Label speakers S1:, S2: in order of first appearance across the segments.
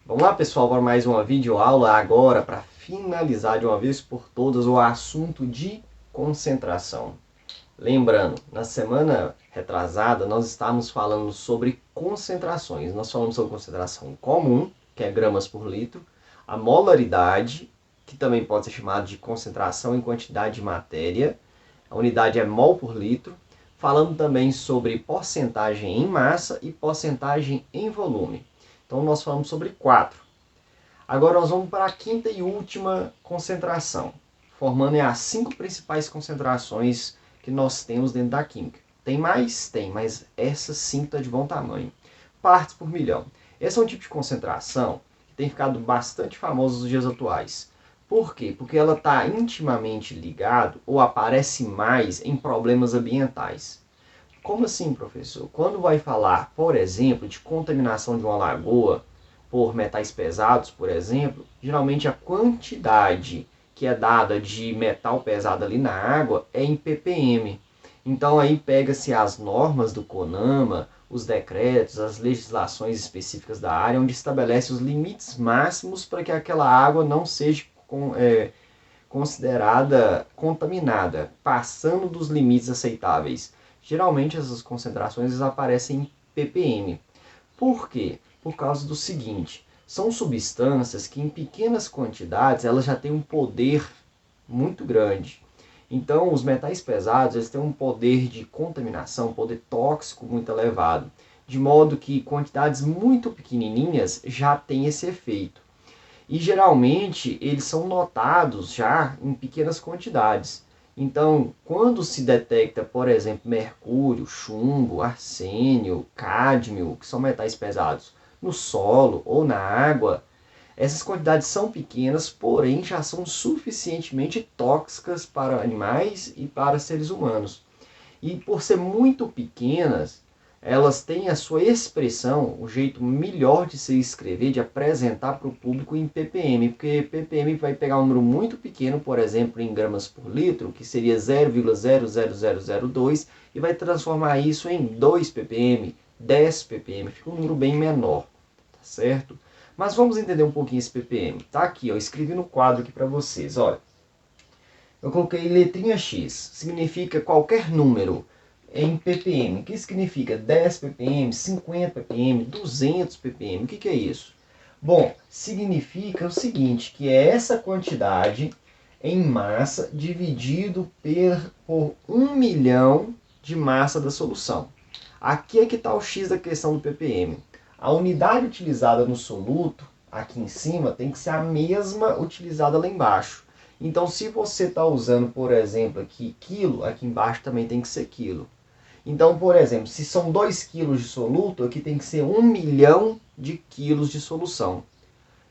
S1: Vamos lá, pessoal, para mais uma videoaula agora para finalizar de uma vez por todas o assunto de concentração. Lembrando, na semana retrasada nós estávamos falando sobre concentrações. Nós falamos sobre concentração comum, que é gramas por litro, a molaridade, que também pode ser chamada de concentração em quantidade de matéria, a unidade é mol por litro. Falando também sobre porcentagem em massa e porcentagem em volume. Então nós falamos sobre 4. Agora nós vamos para a quinta e última concentração, formando as 5 principais concentrações que nós temos dentro da química. Tem mais? Tem, mas essas 5 estão de bom tamanho. Partes por milhão. Esse é um tipo de concentração que tem ficado bastante famoso nos dias atuais. Por quê? Porque ela está intimamente ligada ou aparece mais em problemas ambientais. Como assim, professor? Quando vai falar, por exemplo, de contaminação de uma lagoa por metais pesados, por exemplo, geralmente a quantidade que é dada de metal pesado ali na água é em ppm. Então aí pega-se as normas do CONAMA, os decretos, as legislações específicas da área, onde estabelece os limites máximos para que aquela água não seja considerada contaminada, passando dos limites aceitáveis. Geralmente essas concentrações aparecem em ppm. Por quê? Por causa do seguinte, são substâncias que em pequenas quantidades elas já têm um poder muito grande. Então os metais pesados eles têm um poder de contaminação, um poder tóxico muito elevado, de modo que quantidades muito pequenininhas já têm esse efeito. E geralmente eles são notados já em pequenas quantidades. Então, quando se detecta, por exemplo, mercúrio, chumbo, arsênio, cádmio, que são metais pesados, no solo ou na água, essas quantidades são pequenas, porém já são suficientemente tóxicas para animais e para seres humanos. E por ser muito pequenas, elas têm a sua expressão, o jeito melhor de se escrever, de apresentar para o público em ppm, porque ppm vai pegar um número muito pequeno, por exemplo, em gramas por litro, que seria 0,00002, e vai transformar isso em 2 ppm, 10 ppm, fica um número bem menor, tá certo? Mas vamos entender um pouquinho esse ppm. Tá aqui, ó, escrevi no quadro aqui para vocês, olha. Eu coloquei letrinha X, significa qualquer número em ppm. O que significa 10 ppm, 50 ppm, 200 ppm? O que é isso? Bom, significa o seguinte, que é essa quantidade em massa dividido por 1 milhão de massa da solução. Aqui é que está o X da questão do ppm. A unidade utilizada no soluto, aqui em cima, tem que ser a mesma utilizada lá embaixo. Então, se você está usando, por exemplo, aqui quilo, aqui embaixo também tem que ser quilo. Então, por exemplo, se são 2 quilos de soluto, aqui tem que ser 1 milhão de quilos de solução.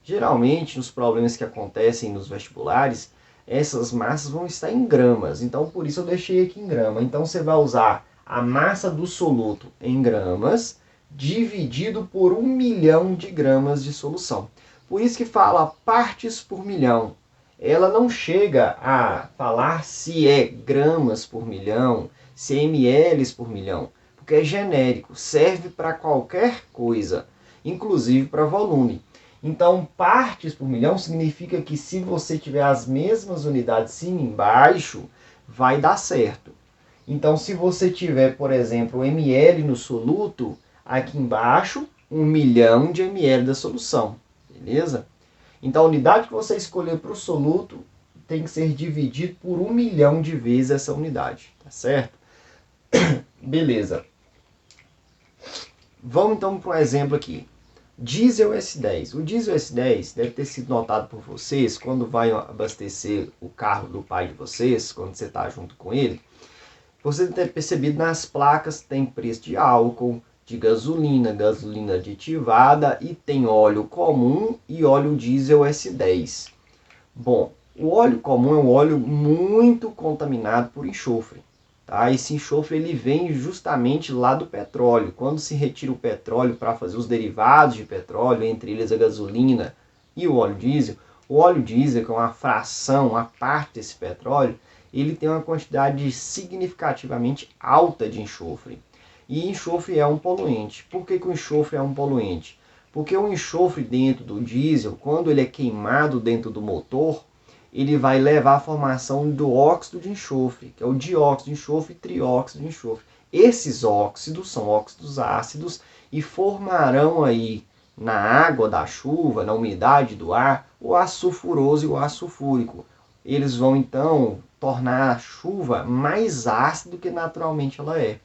S1: Geralmente, nos problemas que acontecem nos vestibulares, essas massas vão estar em gramas. Então, por isso eu deixei aqui em grama. Então, você vai usar a massa do soluto em gramas, dividido por 1 milhão de gramas de solução. Por isso que fala partes por milhão. Ela não chega a falar se é gramas por milhão, se é ml por milhão, porque é genérico, serve para qualquer coisa, inclusive para volume. Então, partes por milhão significa que se você tiver as mesmas unidades cima e embaixo, vai dar certo. Então, se você tiver, por exemplo, ml no soluto, aqui embaixo, 1 milhão de ml da solução, beleza? Então, a unidade que você escolher para o soluto tem que ser dividido por 1 milhão de vezes essa unidade, tá certo? Beleza. Vamos então para um exemplo aqui. Diesel S10. O diesel S10 deve ter sido notado por vocês quando vai abastecer o carro do pai de vocês, quando você está junto com ele. Você deve ter percebido nas placas tem preço de álcool, de gasolina, gasolina aditivada e tem óleo comum e óleo diesel S10. Bom, o óleo comum é um óleo muito contaminado por enxofre. Tá? Esse enxofre ele vem justamente lá do petróleo. Quando se retira o petróleo para fazer os derivados de petróleo, entre eles a gasolina e o óleo diesel, que é uma fração, uma parte desse petróleo, ele tem uma quantidade significativamente alta de enxofre. E enxofre é um poluente. Por que o enxofre é um poluente? Porque o enxofre dentro do diesel, quando ele é queimado dentro do motor, ele vai levar à formação do óxido de enxofre, que é o dióxido de enxofre e trióxido de enxofre. Esses óxidos são óxidos ácidos e formarão aí na água da chuva, na umidade do ar, o ácido sulfuroso e o ácido sulfúrico. Eles vão então tornar a chuva mais ácida do que naturalmente ela é.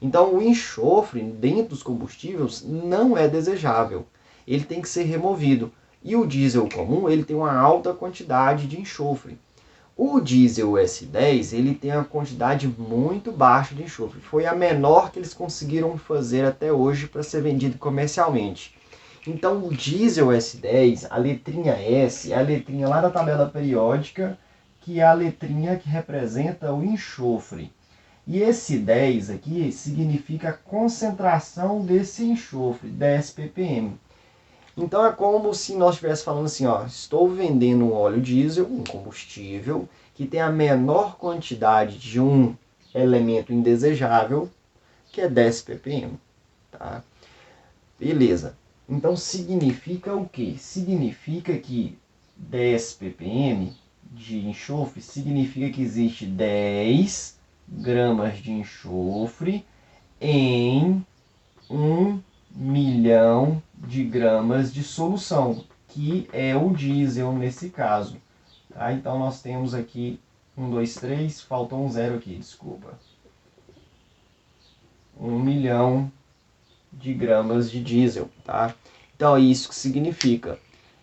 S1: Então o enxofre dentro dos combustíveis não é desejável. Ele tem que ser removido. E o diesel comum, ele tem uma alta quantidade de enxofre. O diesel S10, ele tem uma quantidade muito baixa de enxofre. Foi a menor que eles conseguiram fazer até hoje para ser vendido comercialmente. Então o diesel S10, a letrinha S, é a letrinha lá da tabela periódica, que é a letrinha que representa o enxofre. E esse 10 aqui significa a concentração desse enxofre, 10 ppm. Então é como se nós estivéssemos falando assim, ó, estou vendendo um óleo diesel, um combustível, que tem a menor quantidade de um elemento indesejável, que é 10 ppm. Tá? Beleza. Então significa o quê? Significa que 10 ppm de enxofre significa que existe 10 gramas de enxofre em 1 milhão de gramas de solução, que é o diesel nesse caso. Tá? Então nós temos aqui 1, 2, 3, faltou um zero aqui, desculpa. 1 milhão de gramas de diesel. Tá? Então é isso que significa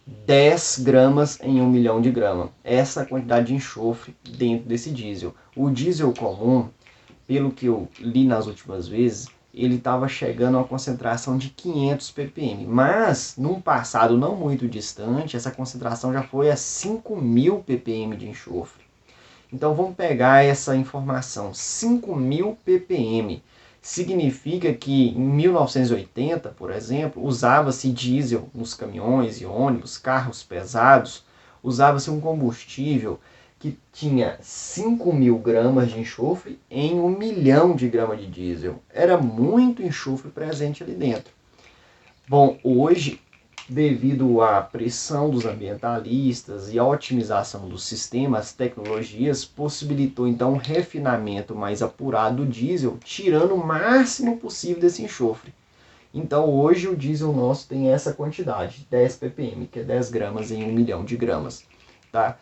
S1: 10 gramas em 1 milhão de gramas. Essa é a quantidade de enxofre dentro desse diesel. O diesel comum, pelo que eu li nas últimas vezes, ele estava chegando a uma concentração de 500 ppm. Mas, num passado não muito distante, essa concentração já foi a 5.000 ppm de enxofre. Então vamos pegar essa informação, 5.000 ppm. Significa que em 1980, por exemplo, usava-se diesel nos caminhões e ônibus, carros pesados, usava-se um combustível que tinha 5.000 gramas de enxofre em 1 milhão de gramas de diesel. Era muito enxofre presente ali dentro. Bom, hoje, devido à pressão dos ambientalistas e à otimização dos sistemas, tecnologias, possibilitou então um refinamento mais apurado do diesel, tirando o máximo possível desse enxofre. Então hoje o diesel nosso tem essa quantidade, 10 ppm, que é 10 gramas em 1 milhão de gramas. Tá?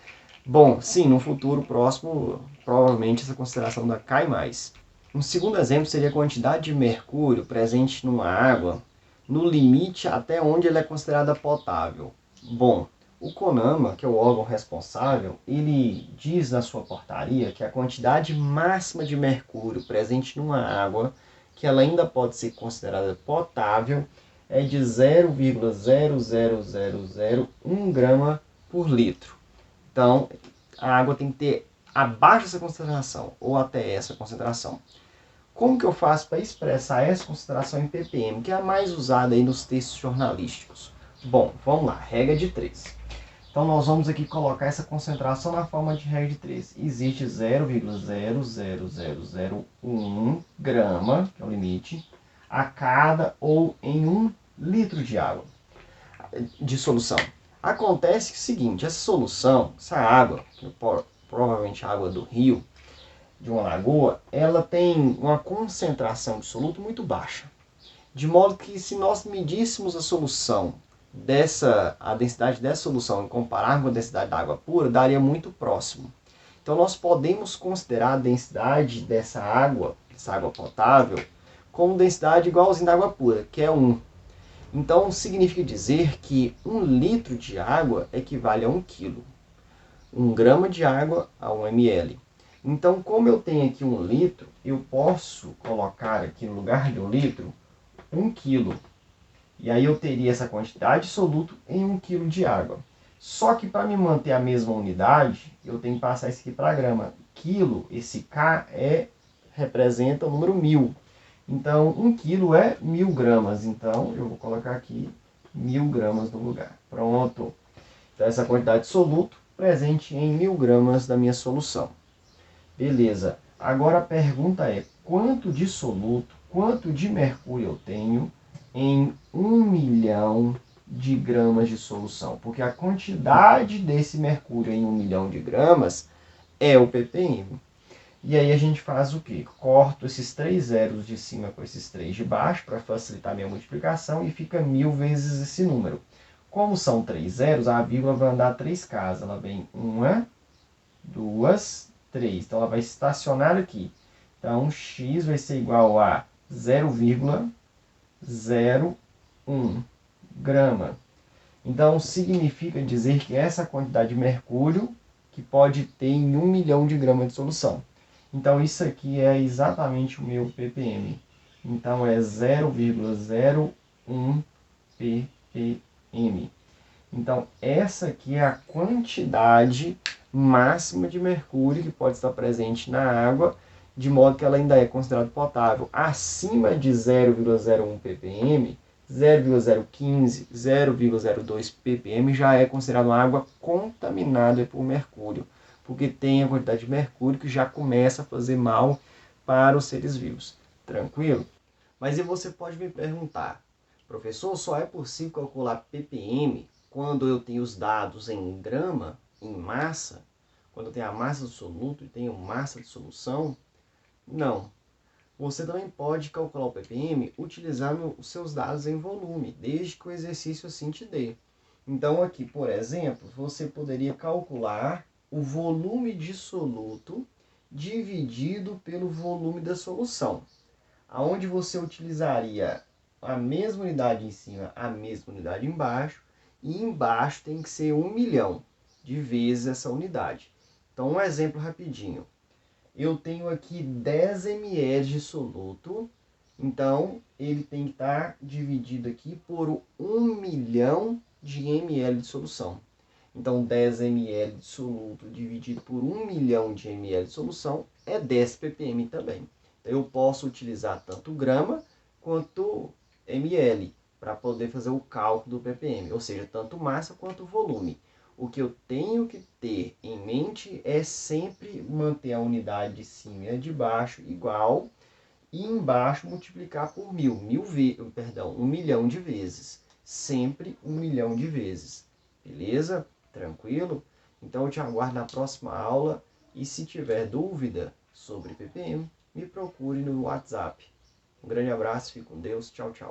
S1: Bom, sim, no futuro próximo, provavelmente essa consideração ainda cai mais. Um segundo exemplo seria a quantidade de mercúrio presente numa água, no limite até onde ela é considerada potável. Bom, o CONAMA, que é o órgão responsável, ele diz na sua portaria que a quantidade máxima de mercúrio presente numa água, que ela ainda pode ser considerada potável, é de 0,00001 grama por litro. Então, a água tem que ter abaixo dessa concentração, ou até essa concentração. Como que eu faço para expressar essa concentração em ppm, que é a mais usada aí nos textos jornalísticos? Bom, vamos lá, regra de 3. Então, nós vamos aqui colocar essa concentração na forma de regra de 3. Existe 0,00001 grama, que é o limite, a cada ou em 1 litro de água de solução. Acontece que é o seguinte, essa solução, essa água, que provavelmente a água do rio, de uma lagoa, ela tem uma concentração de soluto muito baixa. De modo que se nós medíssemos a solução a densidade dessa solução e compararmos com a densidade da água pura, daria muito próximo. Então nós podemos considerar a densidade dessa água potável, como densidade igualzinha da água pura, que é 1. Então significa dizer que 1 litro de água equivale a 1 quilo. 1 grama de água a 1 ml. Então, como eu tenho aqui 1 litro, eu posso colocar aqui no lugar de 1 litro, 1 quilo. E aí eu teria essa quantidade de soluto em 1 quilo de água. Só que para me manter a mesma unidade, eu tenho que passar isso aqui para grama. Quilo, esse K representa o número 1000. Então, 1 quilo é 1000 gramas. Então, eu vou colocar aqui 1000 gramas no lugar. Pronto. Então, essa quantidade de soluto presente em 1000 gramas da minha solução. Beleza. Agora a pergunta é, quanto de soluto, quanto de mercúrio eu tenho em 1 milhão de gramas de solução, porque a quantidade desse mercúrio em 1 milhão de gramas é o ppm. E aí a gente faz o quê? Corto esses 3 zeros de cima com esses 3 de baixo para facilitar a minha multiplicação e fica 1000 vezes esse número. Como são 3 zeros, a vírgula vai andar 3 casas. Ela vem 1, 2, 3. Então ela vai estacionar aqui. Então x vai ser igual a 0,01 grama. Então significa dizer que essa quantidade de mercúrio que pode ter em 1 milhão de gramas de solução. Então isso aqui é exatamente o meu ppm. Então é 0,01 ppm. Então essa aqui é a quantidade máxima de mercúrio que pode estar presente na água, de modo que ela ainda é considerada potável. Acima de 0,01 ppm, 0,015, 0,02 ppm já é considerada uma água contaminada por mercúrio, porque tem a quantidade de mercúrio que já começa a fazer mal para os seres vivos. Tranquilo? Mas e você pode me perguntar, professor, só é possível calcular ppm quando eu tenho os dados em grama, em massa? Quando eu tenho a massa do soluto e tenho massa de solução? Não. Você também pode calcular o ppm utilizando os seus dados em volume, desde que o exercício assim te dê. Então aqui, por exemplo, você poderia calcular o volume de soluto dividido pelo volume da solução, aonde você utilizaria a mesma unidade em cima, a mesma unidade embaixo, e embaixo tem que ser 1 milhão de vezes essa unidade. Então um exemplo rapidinho. Eu tenho aqui 10 ml de soluto, então ele tem que estar dividido aqui por 1 milhão de ml de solução. Então 10 ml de soluto dividido por 1 milhão de ml de solução é 10 ppm também. Então eu posso utilizar tanto grama quanto ml para poder fazer o cálculo do ppm, ou seja, tanto massa quanto volume. O que eu tenho que ter em mente é sempre manter a unidade de cima e a de baixo igual e embaixo multiplicar por 1 milhão de vezes. Sempre 1 milhão de vezes. Beleza? Tranquilo? Então eu te aguardo na próxima aula e se tiver dúvida sobre ppm, me procure no WhatsApp. Um grande abraço, fique com Deus, tchau, tchau.